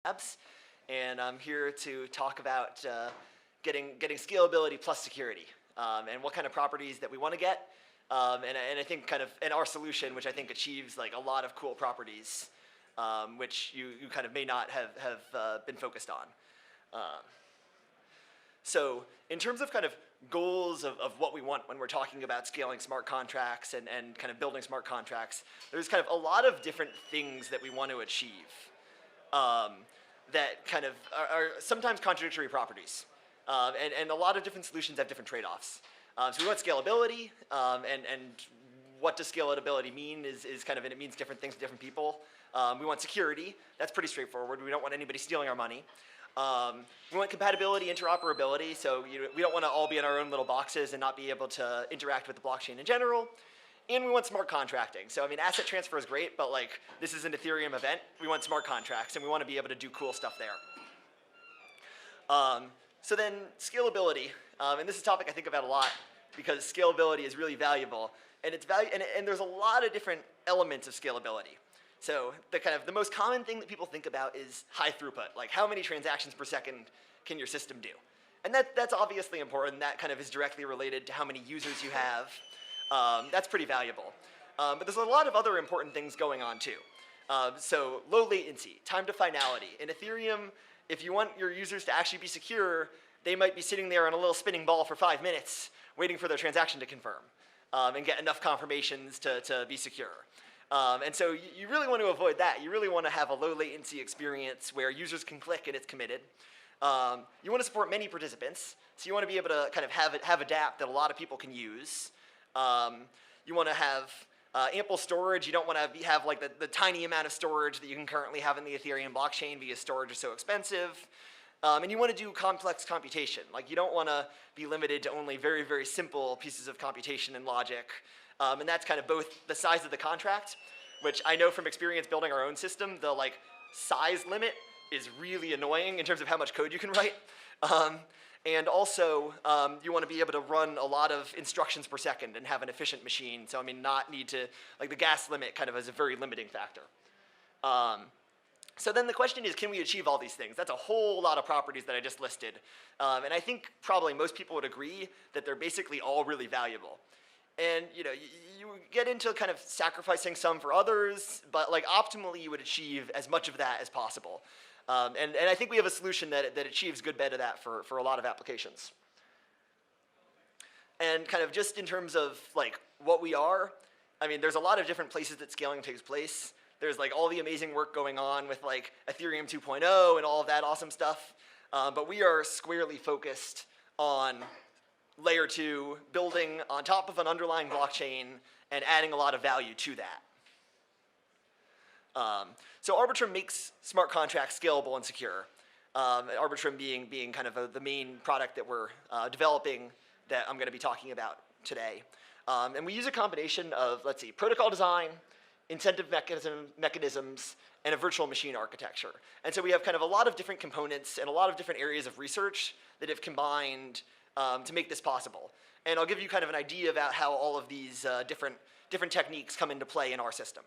Labs, and I'm here to talk about getting scalability plus security, and what kind of properties that we want to get, and I think kind of in our solution, which I think achieves like a lot of cool properties, which you kind of may not have been focused on. So in terms of kind of goals of what we want when we're talking about scaling smart contracts and kind of building smart contracts, there's kind of a lot of different things that we want to achieve. That kind of are sometimes contradictory properties. And a lot of different solutions have different trade-offs. So we want scalability, and what does scalability mean is kind of, and it means different things to different people. We want security. That's pretty straightforward. We don't want anybody stealing our money. We want compatibility, interoperability, so we don't want to all be in our own little boxes and not be able to interact with the blockchain in general. And we want smart contracting. So I mean, asset transfer is great, but like this is an Ethereum event. We want smart contracts, and we want to be able to do cool stuff there. So then scalability, and this is a topic I think about a lot because scalability is really valuable, and and there's a lot of different elements of scalability. So the most common thing that people think about is high throughput, like how many transactions per second can your system do? And that's obviously important. That kind of is directly related to how many users you have. That's pretty valuable. But there's a lot of other important things going on too. So low latency, time to finality. In Ethereum, if you want your users to actually be secure, they might be sitting there on a little spinning ball for 5 minutes waiting for their transaction to confirm and get enough confirmations to be secure. And so you really want to avoid that. You really want to have a low latency experience where users can click and it's committed. You want to support many participants, so you want to be able to kind of have a dApp that a lot of people can use. You want to have ample storage. You don't want to have like the tiny amount of storage that you can currently have in the Ethereum blockchain because storage is so expensive. And you want to do complex computation. Like you don't want to be limited to only very, very simple pieces of computation and logic. And that's kind of both the size of the contract, which I know from experience building our own system, the like size limit is really annoying in terms of how much code you can write. And also, you want to be able to run a lot of instructions per second and have an efficient machine. So I mean, not need to, like the gas limit kind of is a very limiting factor. So then the question is, can we achieve all these things? That's a whole lot of properties that I just listed. And I think probably most people would agree that they're basically all really valuable. And you get into kind of sacrificing some for others, but like optimally you would achieve as much of that as possible. And I think we have a solution that achieves good bit of that for a lot of applications. And kind of just in terms of like what we are, I mean, there's a lot of different places that scaling takes place. There's like all the amazing work going on with like Ethereum 2.0 and all of that awesome stuff. But we are squarely focused on layer 2, building on top of an underlying blockchain and adding a lot of value to that. So Arbitrum makes smart contracts scalable and secure. Arbitrum being kind of the main product that we're developing that I'm going to be talking about today. And we use a combination of, let's see, protocol design, incentive mechanisms, and a virtual machine architecture. And so we have kind of a lot of different components and a lot of different areas of research that have combined to make this possible. And I'll give you kind of an idea about how all of these different techniques come into play in our system.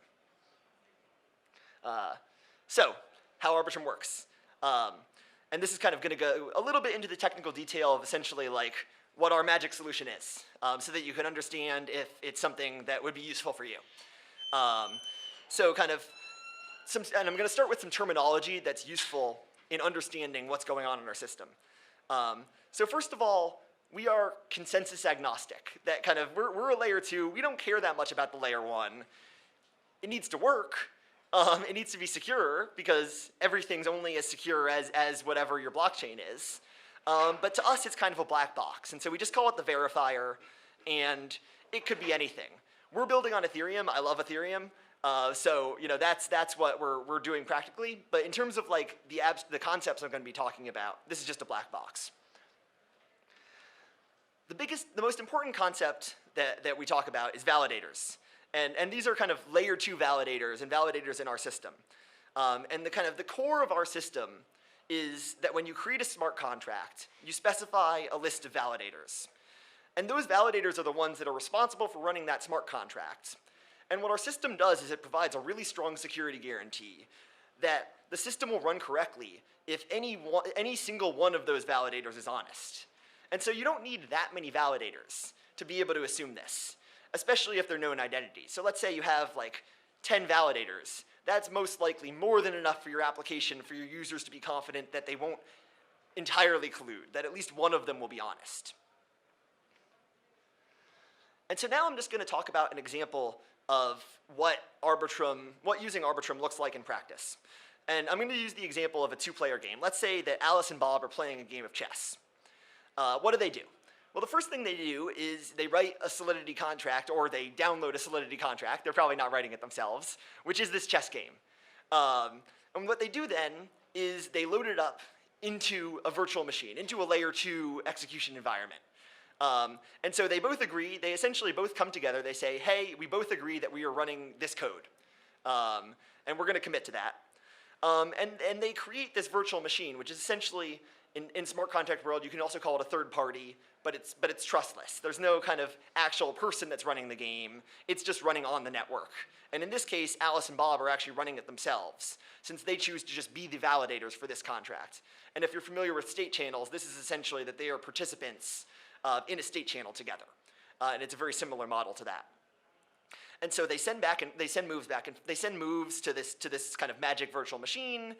So, how Arbitrum works. And this is kind of going to go a little bit into the technical detail of essentially like what our magic solution is, so that you can understand if it's something that would be useful for you. So kind of, and I'm going to start with some terminology that's useful in understanding what's going on in our system. So first of all, we are consensus agnostic. That kind of, we're a layer 2. We don't care that much about the layer 1. It needs to work. It needs to be secure because everything's only as secure as whatever your blockchain is. But to us, it's kind of a black box. And so we just call it the verifier, and it could be anything. We're building on Ethereum. I love Ethereum. So that's what we're doing practically. But in terms of like the concepts I'm going to be talking about, this is just a black box. The most important concept that we talk about is validators. And these are kind of layer 2 validators and validators in our system. And the core of our system is that when you create a smart contract, you specify a list of validators. And those validators are the ones that are responsible for running that smart contract. And what our system does is it provides a really strong security guarantee that the system will run correctly if any single one of those validators is honest. And so you don't need that many validators to be able to assume this, especially if they're known identities. So let's say you have like 10 validators. That's most likely more than enough for your application for your users to be confident that they won't entirely collude, that at least one of them will be honest. And so now I'm just going to talk about an example of what using Arbitrum looks like in practice. And I'm going to use the example of a two-player game. Let's say that Alice and Bob are playing a game of chess. What do? Well, the first thing they do is they write a Solidity contract, or they download a Solidity contract. They're probably not writing it themselves, which is this chess game. And what they do then is they load it up into a virtual machine, into a layer 2 execution environment. And so they both agree, they essentially both come together, they say, hey, we both agree that we are running this code, and we're going to commit to that. And they create this virtual machine, which is essentially, in smart contract world, you can also call it a third party, but it's trustless. There's no kind of actual person that's running the game. It's just running on the network. And in this case, Alice and Bob are actually running it themselves, since they choose to just be the validators for this contract. And if you're familiar with state channels, this is essentially that they are participants in a state channel together. And it's a very similar model to that. And so they send moves to this kind of magic virtual machine.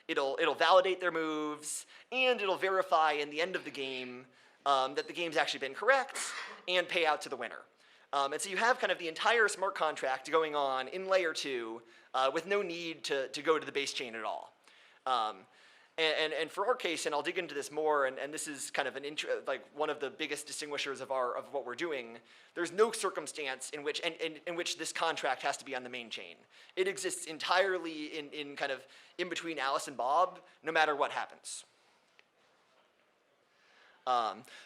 It'll validate their moves, and it'll verify in the end of the game that the game's actually been correct, and pay out to the winner. And so you have kind of the entire smart contract going on in layer 2 with no need to go to the base chain at all. And for our case, and I'll dig into this more, and this is kind of one of the biggest distinguishers of what we're doing. There's no circumstance in which this contract has to be on the main chain. It exists entirely in between Alice and Bob, no matter what happens.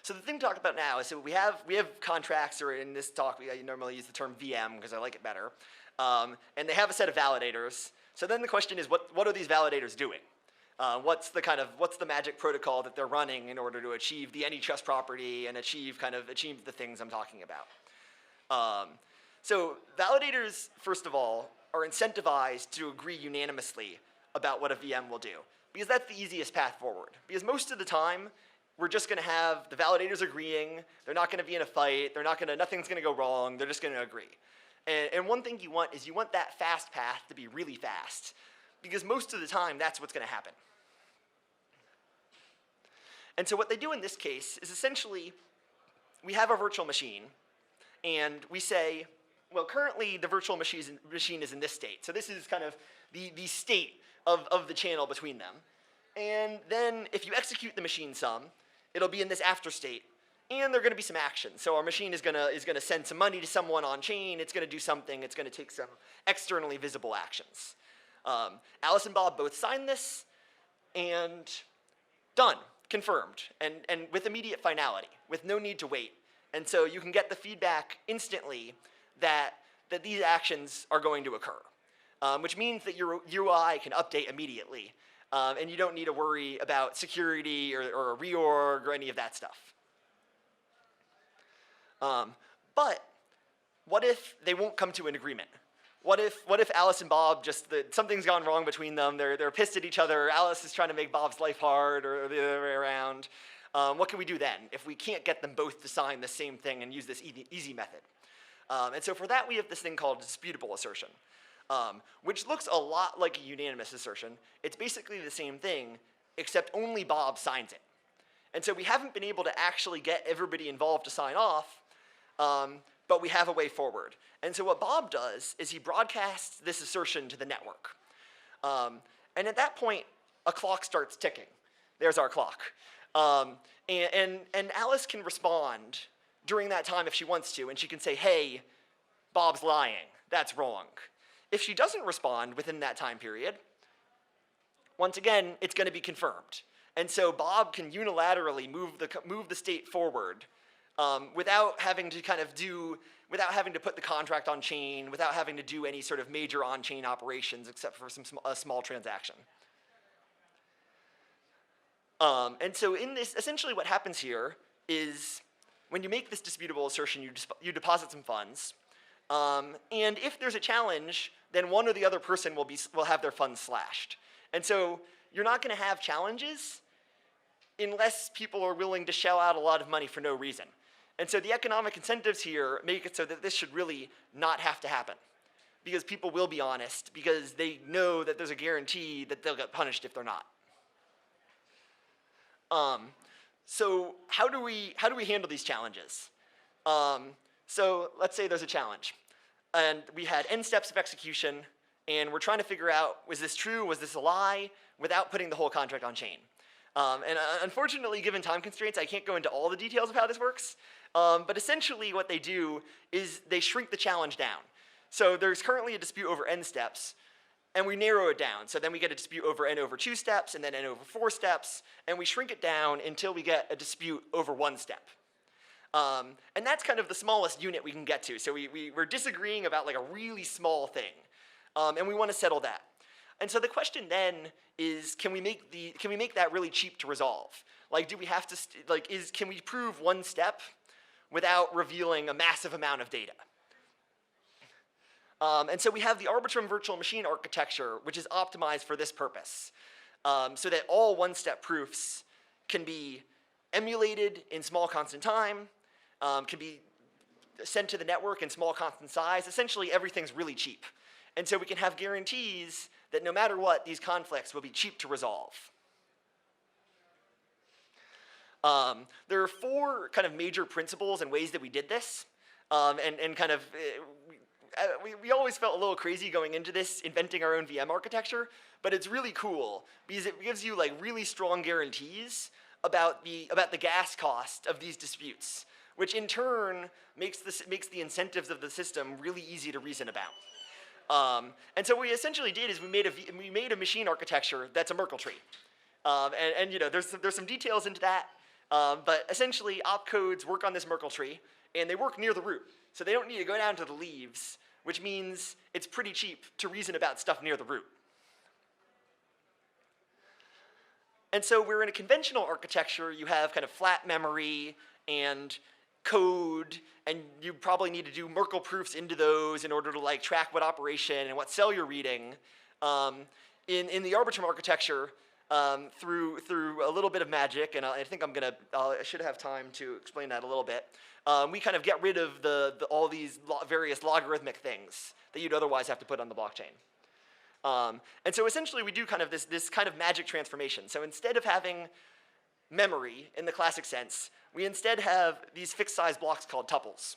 So the thing to talk about now is we have contracts, or in this talk I normally use the term VM because I like it better, and they have a set of validators. So then the question is, what are these validators doing? What's the magic protocol that they're running in order to achieve the antitrust property and achieve the things I'm talking about? So validators, first of all, are incentivized to agree unanimously about what a VM will do, because that's the easiest path forward. Because most of the time, we're just going to have the validators agreeing. They're not going to be in a fight. Nothing's going to go wrong. They're just going to agree. And one thing you want is that fast path to be really fast, because most of the time, that's what's going to happen. And so what they do in this case is essentially, we have a virtual machine, and we say, well, currently the virtual machine is in this state. So this is kind of the state of the channel between them. And then if you execute the machine sum, it'll be in this after state, and there are going to be some action. So our machine is going to send some money to someone on chain. It's going to do something. It's going to take some externally visible actions. Alice and Bob both sign this, and done, confirmed, and with immediate finality, with no need to wait. And so you can get the feedback instantly that these actions are going to occur, which means that your UI can update immediately, and you don't need to worry about security or a reorg or any of that stuff. But what if they won't come to an agreement? What if Alice and Bob something's gone wrong between them? They're pissed at each other. Alice is trying to make Bob's life hard, or the other way around. What can we do then if we can't get them both to sign the same thing and use this easy method? And so for that, we have this thing called disputable assertion, which looks a lot like a unanimous assertion. It's basically the same thing, except only Bob signs it. And so we haven't been able to actually get everybody involved to sign off, but we have a way forward. And so what Bob does is he broadcasts this assertion to the network. And at that point, a clock starts ticking. There's our clock. And Alice can respond during that time if she wants to, and she can say, hey, Bob's lying. That's wrong. If she doesn't respond within that time period, once again, it's going to be confirmed. And so Bob can unilaterally move the state forward without having to without having to put the contract on chain, without having to do any sort of major on-chain operations except for a small transaction. And so in this, essentially what happens here is when you make this disputable assertion, you deposit some funds. And if there's a challenge, then one or the other person will have their funds slashed. And so you're not going to have challenges unless people are willing to shell out a lot of money for no reason. And so the economic incentives here make it so that this should really not have to happen, because people will be honest, because they know that there's a guarantee that they'll get punished if they're not. So how do we handle these challenges? So let's say there's a challenge, and we had n steps of execution, and we're trying to figure out, was this true, was this a lie, without putting the whole contract on chain. And unfortunately, given time constraints, I can't go into all the details of how this works. But essentially what they do is they shrink the challenge down. So there's currently a dispute over n steps, and we narrow it down. So then we get a dispute over n over 2 steps, and then n over 4 steps, and we shrink it down until we get a dispute over 1 step. And that's kind of the smallest unit we can get to. So we're disagreeing about like a really small thing, and we want to settle that. And so the question then is, can we make that really cheap to resolve? Like, do we have to can we prove 1 step without revealing a massive amount of data? And so we have the Arbitrum virtual machine architecture, which is optimized for this purpose, so that all 1-step proofs can be emulated in small constant time, can be sent to the network in small constant size. Essentially, everything's really cheap. And so we can have guarantees that no matter what, these conflicts will be cheap to resolve. There are 4 kind of major principles and ways that we did this, and kind of we always felt a little crazy going into this, inventing our own VM architecture, but it's really cool because it gives you like really strong guarantees about the gas cost of these disputes, which in turn makes the incentives of the system really easy to reason about. And so what we essentially did is we made a machine architecture that's a Merkle tree, and you know there's some details into that, but essentially opcodes work on this Merkle tree, and they work near the root. So they don't need to go down to the leaves, which means it's pretty cheap to reason about stuff near the root. And so we're in a conventional architecture. You have kind of flat memory and code, and you probably need to do Merkle proofs into those in order to like track what operation and what cell you're reading. In the Arbitrum architecture, through a little bit of magic, and I think I should have time to explain that a little bit. We kind of get rid of all these various logarithmic things that you'd otherwise have to put on the blockchain. And so essentially we do kind of this kind of magic transformation. So instead of having memory in the classic sense, we instead have these fixed size blocks called tuples.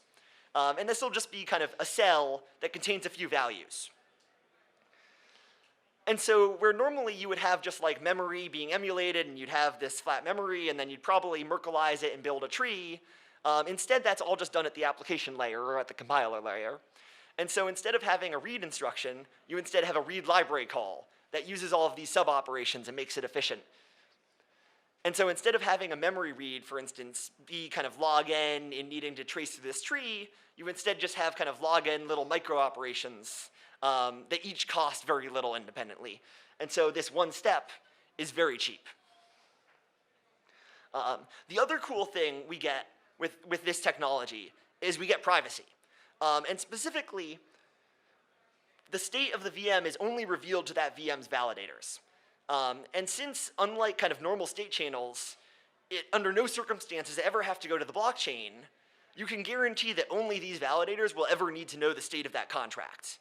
And this will just be kind of a cell that contains a few values. And so where normally you would have just like memory being emulated and you'd have this flat memory and then you'd probably Merkleize it and build a tree, instead that's all just done at the application layer or at the compiler layer. And so instead of having a read instruction, you instead have a read library call that uses all of these sub-operations and makes it efficient. And so instead of having a memory read, for instance, be kind of log n in needing to trace through this tree, you instead just have kind of log n little micro operations that each cost very little independently. And so this 1 step is very cheap. The other cool thing we get with this technology is we get privacy. And specifically, the state of the VM is only revealed to that VM's validators. And since, unlike kind of normal state channels, it under no circumstances ever have to go to the blockchain, you can guarantee that only these validators will ever need to know the state of that contract.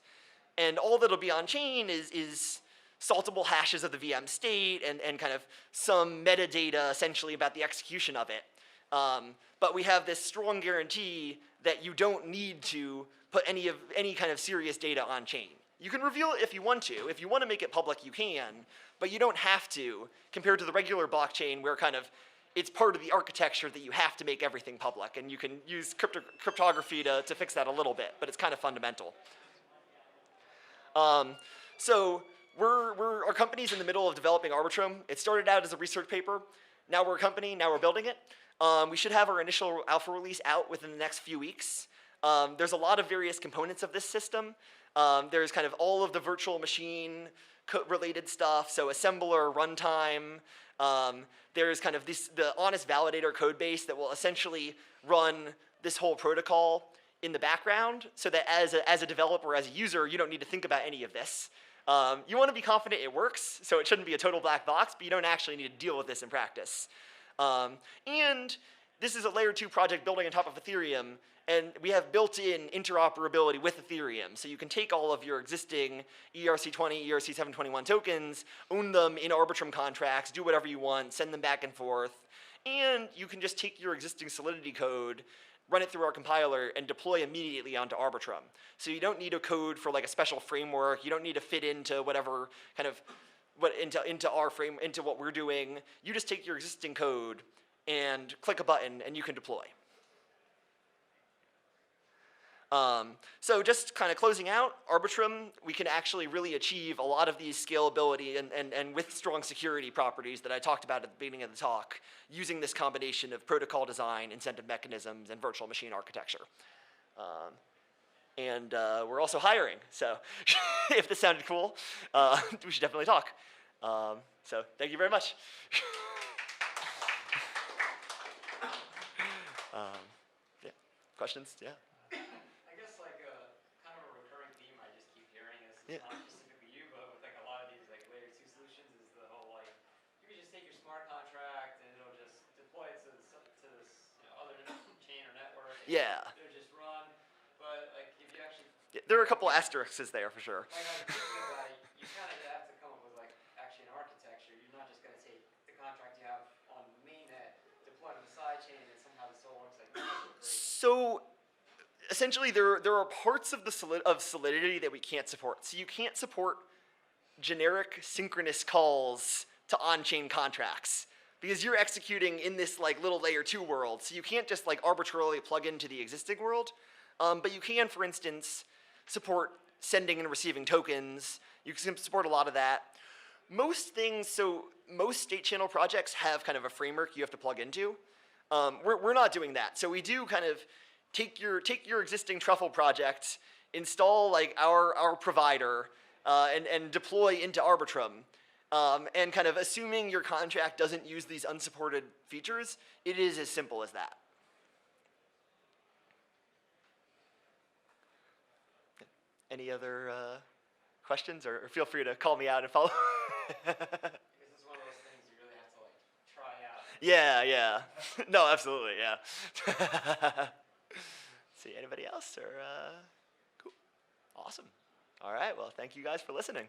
And all that'll be on chain is saltable hashes of the VM state and kind of some metadata essentially about the execution of it. But we have this strong guarantee that you don't need to put any kind of serious data on chain. You can reveal it if you want to. If you want to make it public, you can, but you don't have to, compared to the regular blockchain where kind of it's part of the architecture that you have to make everything public, and you can use cryptography to fix that a little bit, but it's kind of fundamental. So our company's in the middle of developing Arbitrum. It started out as a research paper. Now we're a company, now we're building it. We should have our initial alpha release out within the next few weeks. There's a lot of various components of this system. There's kind of all of the virtual machine related stuff, so assembler, runtime. There's kind of the honest validator code base that will essentially run this whole protocol in the background so that as a developer, as a user, you don't need to think about any of this. You want to be confident it works, so it shouldn't be a total black box, but you don't actually need to deal with this in practice. And this is a layer 2 project building on top of Ethereum, and we have built-in interoperability with Ethereum. So you can take all of your existing ERC20, ERC721 tokens, own them in Arbitrum contracts, do whatever you want, send them back and forth, and you can just take your existing Solidity code, run it through our compiler, and deploy immediately onto Arbitrum. So you don't need a code for like a special framework. You don't need to fit into whatever kind of into what we're doing. You just take your existing code and click a button, and you can deploy. So just kind of closing out, Arbitrum, we can actually really achieve a lot of these scalability and with strong security properties that I talked about at the beginning of the talk, using this combination of protocol design, incentive mechanisms, and virtual machine architecture. And we're also hiring, so if this sounded cool, we should definitely talk. So thank you very much. Yeah. Questions? Yeah. Not specifically you, but with like a lot of these like layer 2 solutions is the whole like you can just take your smart contract and it'll just deploy it to this other chain or network. Yeah. It'll just run. But like if you actually there are a couple asterisks there for sure. Like I was thinking about it, you kind of have to come up with like actually an architecture. You're not just going to take the contract you have on the mainnet, deploy it on the side chain, and somehow this all works like magic. So essentially, there are parts of Solidity that we can't support. So you can't support generic synchronous calls to on-chain contracts because you're executing in this like little layer 2 world. So you can't just like arbitrarily plug into the existing world. But you can, for instance, support sending and receiving tokens. You can support a lot of that. Most state channel projects have kind of a framework you have to plug into. We're not doing that. So we do kind of take your existing truffle project, install like our provider, and deploy into Arbitrum. And kind of assuming your contract doesn't use these unsupported features, it is as simple as that. Any other questions, or feel free to call me out and follow. Because it's one of those things you really have to like try out. Yeah. No, absolutely, yeah. See, anybody else? Or cool. Awesome. All right, well, thank you guys for listening.